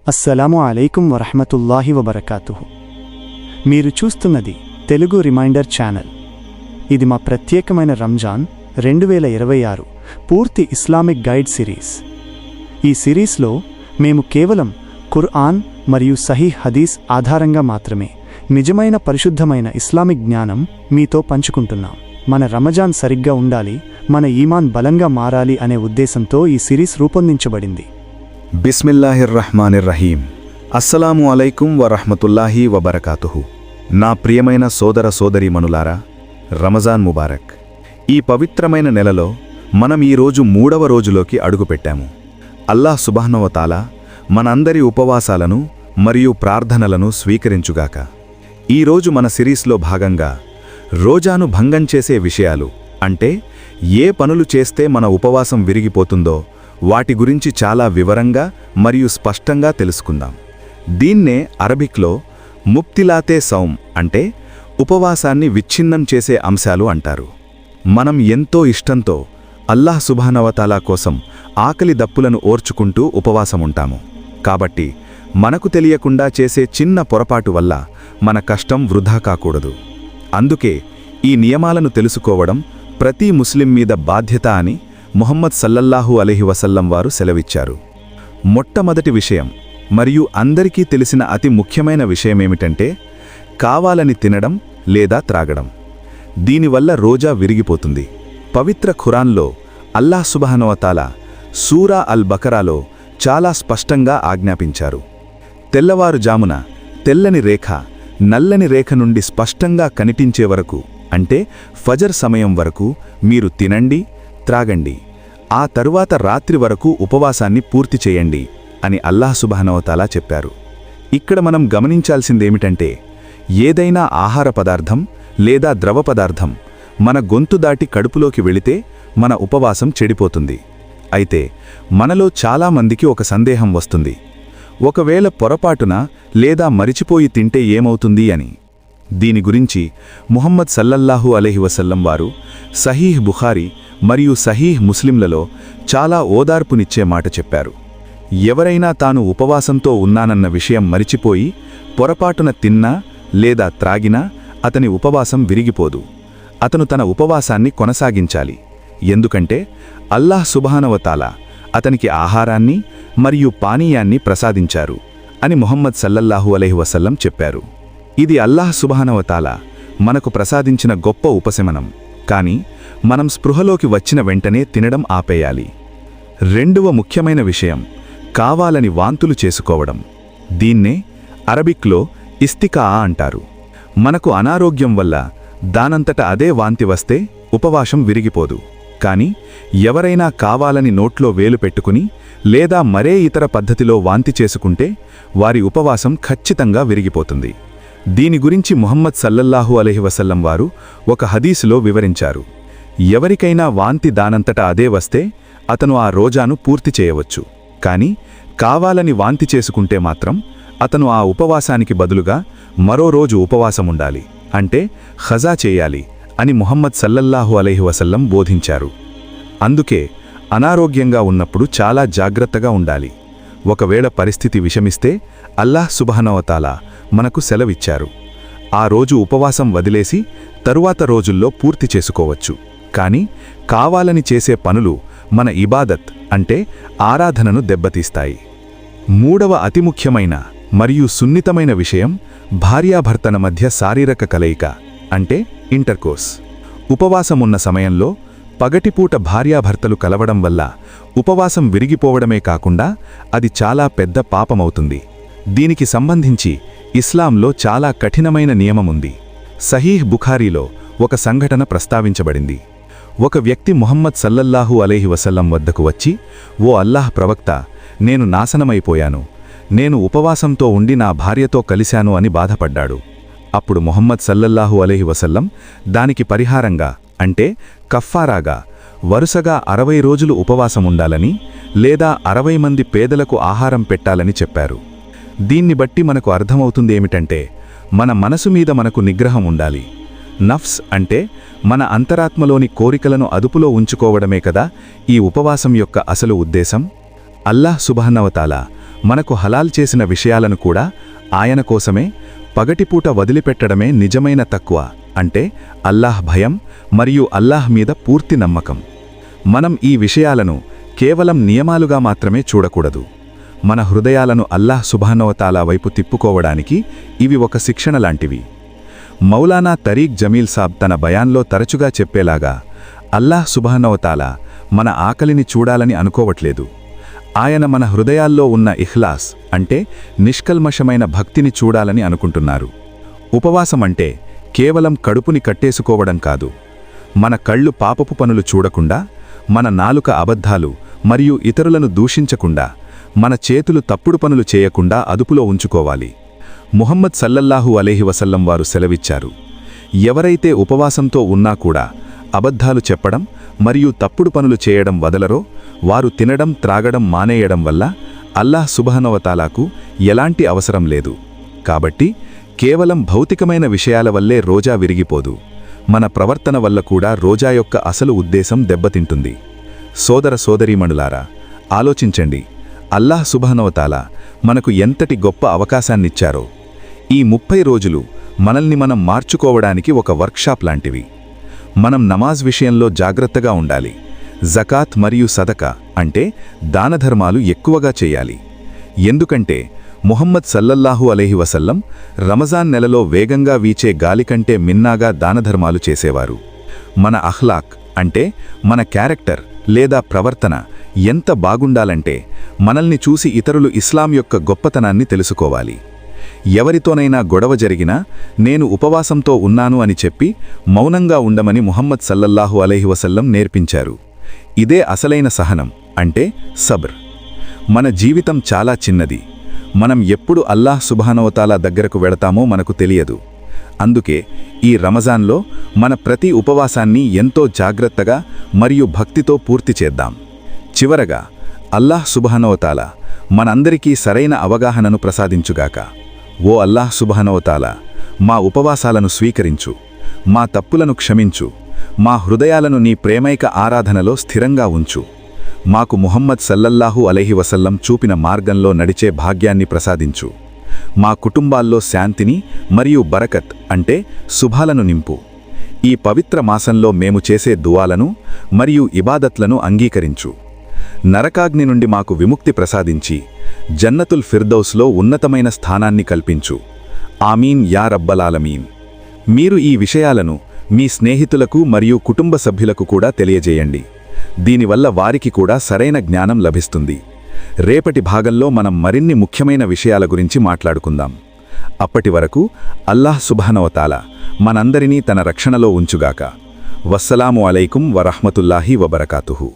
అస్సలాము అలైకుం వరహ్మతుల్లాహి వబరకాతుహు. మీరు చూస్తున్నది తెలుగు రిమైండర్ ఛానల్. ఇది మా ప్రత్యేకమైన రంజాన్ 2026 పూర్తి ఇస్లామిక్ గైడ్ సిరీస్. ఈ సిరీస్లో మేము కేవలం ఖుర్ఆన్ మరియు సహీహ్ హదీస్ ఆధారంగా మాత్రమే నిజమైన పరిశుద్ధమైన ఇస్లామిక్ జ్ఞానం మీతో పంచుకుంటున్నాం. మన రమజాన్ సరిగ్గా ఉండాలి, మన ఈమాన్ బలంగా మారాలి అనే ఉద్దేశంతో ఈ సిరీస్ రూపొందించబడింది. బిస్మిల్లాహిర్రహ్మానిర్రహీం. అస్సలాము అలైకుం వరహ్మతుల్లాహి వబరకాతుహు. నా ప్రియమైన సోదర సోదరీమణులారా, రమజాన్ ముబారక్. ఈ పవిత్రమైన నెలలో మనం ఈరోజు 3వ రోజులోకి అడుగుపెట్టాము. అల్లాహ్ సుబ్హానహు వ తఆలా మనందరి ఉపవాసాలను మరియు ప్రార్థనలను స్వీకరించుగాక. ఈరోజు మన సిరీస్లో భాగంగా రోజాను భంగం చేసే విషయాలు, అంటే ఏ పనులు చేస్తే మన ఉపవాసం విరిగిపోతుందో వాటి గురించి చాలా వివరంగా మరియు స్పష్టంగా తెలుసుకుందాం. దీన్నే అరబిక్లో ముబ్తిలాతే సౌమ్, అంటే ఉపవాసాన్ని విచ్ఛిన్నం చేసే అంశాలు అంటారు. మనం ఎంతో ఇష్టంతో అల్లాహ్ సుబ్హానహు వ తఆలా కోసం ఆకలి దప్పులను ఓర్చుకుంటూ ఉపవాసముంటాము. కాబట్టి మనకు తెలియకుండా చేసే చిన్న పొరపాటు వల్ల మన కష్టం వృధా కాకూడదు. అందుకే ఈ నియమాలను తెలుసుకోవడం ప్రతి ముస్లిం మీద బాధ్యత అని ముహమ్మద్ సల్లల్లాహు అలైహి వసల్లం వారు సెలవిచ్చారు. మొట్టమొదటి విషయం మరియు అందరికీ తెలిసిన అతి ముఖ్యమైన విషయమేమిటంటే కావాలని తినడం లేదా త్రాగడం. దీనివల్ల రోజా విరిగిపోతుంది. పవిత్ర ఖురాన్లో అల్లాహ్ సుబ్హానహు వ తఆలా సూరా అల్ బకరాలో చాలా స్పష్టంగా ఆజ్ఞాపించారు. తెల్లవారుజామున తెల్లని రేఖ నల్లని రేఖ నుండి స్పష్టంగా కనిపించే వరకు, అంటే ఫజర్ సమయం వరకు మీరు తినండి, త్రాగండి. ఆ తరువాత రాత్రి వరకు ఉపవాసాన్ని పూర్తి చేయండి అని అల్లాహ్ సుబ్హానహు వ తఆలా చెప్పారు. ఇక్కడ మనం గమనించాల్సిందేమిటంటే ఏదైనా ఆహార పదార్థం లేదా ద్రవ పదార్థం మన గొంతు దాటి కడుపులోకి వెళితే మన ఉపవాసం చెడిపోతుంది. అయితే మనలో చాలామందికి ఒక సందేహం వస్తుంది, ఒకవేళ పొరపాటున లేదా మరిచిపోయి తింటే ఏమవుతుంది అని. దీని గురించి ముహమ్మద్ సల్లల్లాహు అలైహి వసల్లం వారు సహీహ్ బుఖారీ మరియు సహీహ్ ముస్లింలలో చాలా ఓదార్పునిచ్చే మాట చెప్పారు. ఎవరైనా తాను ఉపవాసంతో ఉన్నానన్న విషయం మరిచిపోయి పొరపాటున తిన్నా లేదా త్రాగినా అతని ఉపవాసం విరిగిపోదు. అతను తన ఉపవాసాన్ని కొనసాగించాలి. ఎందుకంటే అల్లాహ్ సుబ్హానహు వ తఆలా అతనికి ఆహారాన్ని మరియు పానీయాన్ని ప్రసాదించారు అని ముహమ్మద్ సల్లల్లాహు అలైహి వసల్లం చెప్పారు. ఇది అల్లాహ్ సుబ్హానహు వ తఆలా మనకు ప్రసాదించిన గొప్ప ఉపశమనం. కానీ మనం స్పృహలోకి వచ్చిన వెంటనే తినడం ఆపేయాలి. రెండవ ముఖ్యమైన విషయం కావాలని వాంతులు చేసుకోవడం. దీన్నే అరబిక్లో ఇస్తికా అంటారు. మనకు అనారోగ్యం వల్ల దానంతట అదే వాంతి వస్తే ఉపవాసం విరిగిపోదు. కానీ ఎవరైనా కావాలని నోట్లో వేలు పెట్టుకుని లేదా మరే ఇతర పద్ధతిలో వాంతి చేసుకుంటే వారి ఉపవాసం ఖచ్చితంగా విరిగిపోతుంది. దీని గురించి ముహమ్మద్ సల్లల్లాహు అలైహి వసల్లం వారు ఒక హదీసులో వివరించారు. ఎవరికైనా వాంతి దానంతట అదే వస్తే అతను ఆ రోజాను పూర్తి చేయవచ్చు. కానీ కావాలని వాంతి చేసుకుంటే మాత్రం అతను ఆ ఉపవాసానికి బదులుగా మరో రోజు ఉపవాసముండాలి, అంటే ఖజా చేయాలి అని ముహమ్మద్ సల్లల్లాహు అలైహి వసల్లం బోధించారు. అందుకే అనారోగ్యంగా ఉన్నప్పుడు చాలా జాగ్రత్తగా ఉండాలి. ఒకవేళ పరిస్థితి విషమిస్తే అల్లాహ్ సుబ్హానహు వ తఆలా మనకు సెలవిచ్చారు. ఆ రోజు ఉపవాసం వదిలేసి తరువాత రోజుల్లో పూర్తి చేసుకోవచ్చు. కానీ కావాలని చేసే పనులు మన ఇబాదత్, అంటే ఆరాధనను దెబ్బతీస్తాయి. మూడవ అతి ముఖ్యమైన మరియు సున్నితమైన విషయం భార్యాభర్తల మధ్య శారీరక కలయిక, అంటే ఇంటర్కోర్స్. ఉపవాసమున్న సమయంలో పగటిపూట భార్యాభర్తలు కలవడం వల్ల ఉపవాసం విరిగిపోవడమే కాకుండా అది చాలా పెద్ద పాపమవుతుంది. దీనికి సంబంధించి ఇస్లాంలో చాలా కఠినమైన నియమముంది. సహీహ్ బుఖారీలో ఒక సంఘటన ప్రస్తావించబడింది. ఒక వ్యక్తి ముహమ్మద్ సల్లల్లాహు అలైహి వసల్లం వద్దకు వచ్చి, ఓ అల్లాహ్ ప్రవక్త, నేను నాశనమైపోయాను, నేను ఉపవాసంతో ఉండి నా భార్యతో కలిశాను అని బాధపడ్డాడు. అప్పుడు ముహమ్మద్ సల్లల్లాహు అలైహి వసల్లం దానికి పరిహారంగా, అంటే కఫ్ఫారాగా వరుసగా 60 రోజులు ఉపవాసముండాలని లేదా 60 మంది పేదలకు ఆహారం పెట్టాలని చెప్పారు. దీన్ని బట్టి మనకు అర్థమవుతుందేమిటంటే మన మనసు మీద మనకు నిగ్రహం ఉండాలి. నఫ్స్ అంటే మన అంతరాత్మలోని కోరికలను అదుపులో ఉంచుకోవడమే కదా ఈ ఉపవాసం యొక్క అసలు ఉద్దేశం. అల్లాహ్ సుబ్హానహు వ తఆలా మనకు హలాల్ చేసిన విషయాలను కూడా ఆయన కోసమే పగటిపూట వదిలిపెట్టడమే నిజమైన తక్వా, అంటే అల్లాహ్ భయం మరియు అల్లాహ్ మీద పూర్తి నమ్మకం. మనం ఈ విషయాలను కేవలం నియమాలుగా మాత్రమే చూడకూడదు. మన హృదయాలను అల్లాహ్ సుబ్హానహు వ తఆలా వైపు తిప్పుకోవడానికి ఇవి ఒక శిక్షణ లాంటివి. మౌలానా తరీక్ జమీల్ సాబ్ తన బయాన్లో తరచుగా చెప్పేలాగా, అల్లాహ్ సుబ్హానహు వ తఆలా మన ఆకలిని చూడాలని అనుకోవట్లేదు. ఆయన మన హృదయాల్లో ఉన్న ఇఖ్లాస్, అంటే నిష్కల్మషమైన భక్తిని చూడాలని అనుకుంటున్నారు. ఉపవాసమంటే కేవలం కడుపుని కట్టేసుకోవడం కాదు. మన కళ్ళు పాపపు పనులు చూడకుండా, మన నాలుక అబద్ధాలు మరియు ఇతరులను దూషించకుండా, మన చేతులు తప్పుడు పనులు చేయకుండా అదుపులో ఉంచుకోవాలి. ముహమ్మద్ సల్లల్లాహు అలైహి వసల్లం వారు సెలవిచ్చారు, ఎవరైతే ఉపవాసంతో ఉన్నా కూడా అబద్ధాలు చెప్పడం మరియు తప్పుడు పనులు చేయడం వదలరో, వారు తినడం త్రాగడం మానేయడం వల్ల అల్లాహ్ సుబ్హానహు వ తఆలాకు ఎలాంటి అవసరం లేదు. కాబట్టి కేవలం భౌతికమైన విషయాల వల్లే రోజా విరిగిపోదు. మన ప్రవర్తన వల్ల కూడా రోజా యొక్క అసలు ఉద్దేశం దెబ్బతింటుంది. సోదర సోదరీమణులారా, ఆలోచించండి, అల్లాహ్ సుబ్హానహు వ తఆలా మనకు ఎంతటి గొప్ప అవకాశాన్నిచ్చారో. ఈ 30 రోజులు మనల్ని మనం మార్చుకోవడానికి ఒక వర్క్షాప్ లాంటివి. మనం నమాజ్ విషయంలో జాగ్రత్తగా ఉండాలి. జకాత్ మరియు సదకా, అంటే దానధర్మాలు ఎక్కువగా చేయాలి. ఎందుకంటే ముహమ్మద్ సల్లల్లాహు అలైహి వసల్లం రమజాన్ నెలలో వేగంగా వీచే గాలి కంటే మిన్నాగా దానధర్మాలు చేసేవారు. మన అఖ్లాక్, అంటే మన క్యారెక్టర్ లేదా ప్రవర్తన ఎంత బాగుండాలంటే మనల్ని చూసి ఇతరులు ఇస్లాం యొక్క గొప్పతనాన్ని తెలుసుకోవాలి. ఎవరితోనైనా గొడవ జరిగినా నేను ఉపవాసంతో ఉన్నాను అని చెప్పి మౌనంగా ఉండమని ముహమ్మద్ సల్లల్లాహు అలైహి వసల్లం నేర్పించారు. ఇదే అసలైన సహనం, అంటే సబ్ర్. మన జీవితం చాలా చిన్నది. మనం ఎప్పుడు అల్లాహ్ సుబ్హానహు వ తఆలా దగ్గరకు వెడతామో మనకు తెలియదు. అందుకే ఈ రమజాన్లో మన ప్రతి ఉపవాసాన్ని ఎంతో జాగ్రత్తగా మరియు భక్తితో పూర్తి చేద్దాం. చివరగా, అల్లాహ్ సుబ్హానహు వ తఆలా మనందరికీ సరైన అవగాహనను ప్రసాదించుగాక. ఓ అల్లాహ్ సుబ్హానహు వ తఆలా, మా ఉపవాసాలను స్వీకరించు, మా తప్పులను క్షమించు, మా హృదయాలను నీ ప్రేమైక ఆరాధనలో స్థిరంగా ఉంచు. మాకు ముహమ్మద్ సల్లల్లాహు అలైహి వసల్లం చూపిన మార్గంలో నడిచే భాగ్యాన్ని ప్రసాదించు. మా కుటుంబాల్లో శాంతిని మరియు బరకత్, అంటే శుభాలను నింపు. ఈ పవిత్ర మాసంలో మేము చేసే దువాలను మరియు ఇబాదత్లను అంగీకరించు. నరకాగ్ని నుండి మాకు విముక్తి ప్రసాదించి జన్నతుల్ ఫిర్దౌస్లో ఉన్నతమైన స్థానాన్ని కల్పించు. ఆమీన్ యా రబ్బలాలమీన్. మీరు ఈ విషయాలను మీ స్నేహితులకు మరియు కుటుంబ సభ్యులకు కూడా తెలియజేయండి. దీనివల్ల వారికి కూడా సరైన జ్ఞానం లభిస్తుంది. రేపటి భాగంలో మనం మరిన్ని ముఖ్యమైన విషయాల గురించి మాట్లాడుకుందాం. అప్పటి వరకు అల్లాహ్ సుబ్హానహు వ తఆలా మనందరినీ తన రక్షణలో ఉంచుగాక. వస్సలాము అలైకుం వరహ్మతుల్లాహి వబరకాతుహు.